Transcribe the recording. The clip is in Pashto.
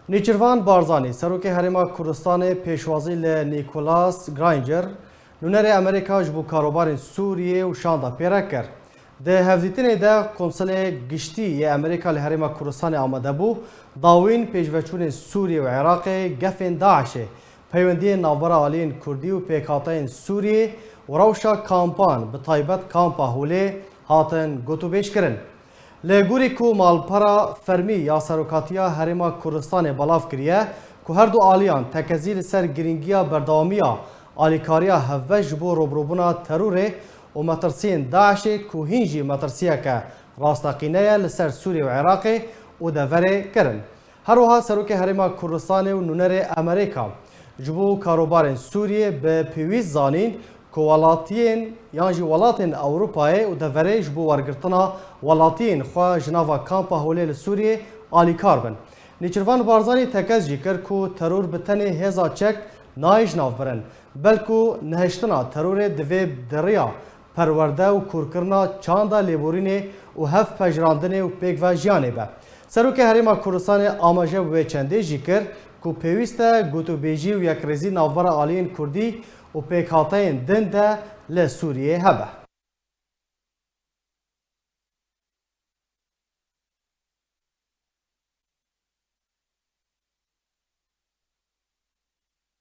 نیچروان بارزانی سروک هرما کردستان پیشوازی نیکولاس گرانجر نونر امریکا جبو کاروبار سوریه و شاندا پیرا کرد. ده هفزیتنه ده کنسل گشتی امریکا لهرما کردستان آمده بو داوین پیشوچون سوریه و عراق گفن داعشه پیوندی ناورا آلین کردی و پیکاتین سوریه و روشا کامپان به طایبت کامپا هوله هاتن گوتو بیش کرن. لگوری کو مالپارا فرمی یا سروکاتیا هرما کردستان بلاف کریه که هر دو آلیان تکزیل سر گرینگیا بردامیا آلیکاریا هفوش بو روبروبونا تروره و مترسین داعش که هینجی مترسیه که راستاقینه لسر سوریه و عراق و دوره کرن. هروها سروک هرما کردستان و نونر امریکا جبو کاروبار سوریه به پیویز زانین که ولاتین یانجی ولاتین اوروپای و دوره جبو ورگرتنا ولاتین خواه جناوا کامپا هوله سوریه آلی کاربن. نیچروان بارزانی تکز جی کرد که ترور بتنه هزا چک نایج ناف برن بلکو نهشتنا ترور دوی دریا پرورده و کورکرنا چاندا لیبورینه و هف پجراندنه و پیک و جیانه به. سروک هرما کردستان آماجه و چنده جی کرد که پیوسته گوتو بیجی و یک رزی ناوبر آلین کردی و پیک هاتین دنده لسوریه هبه.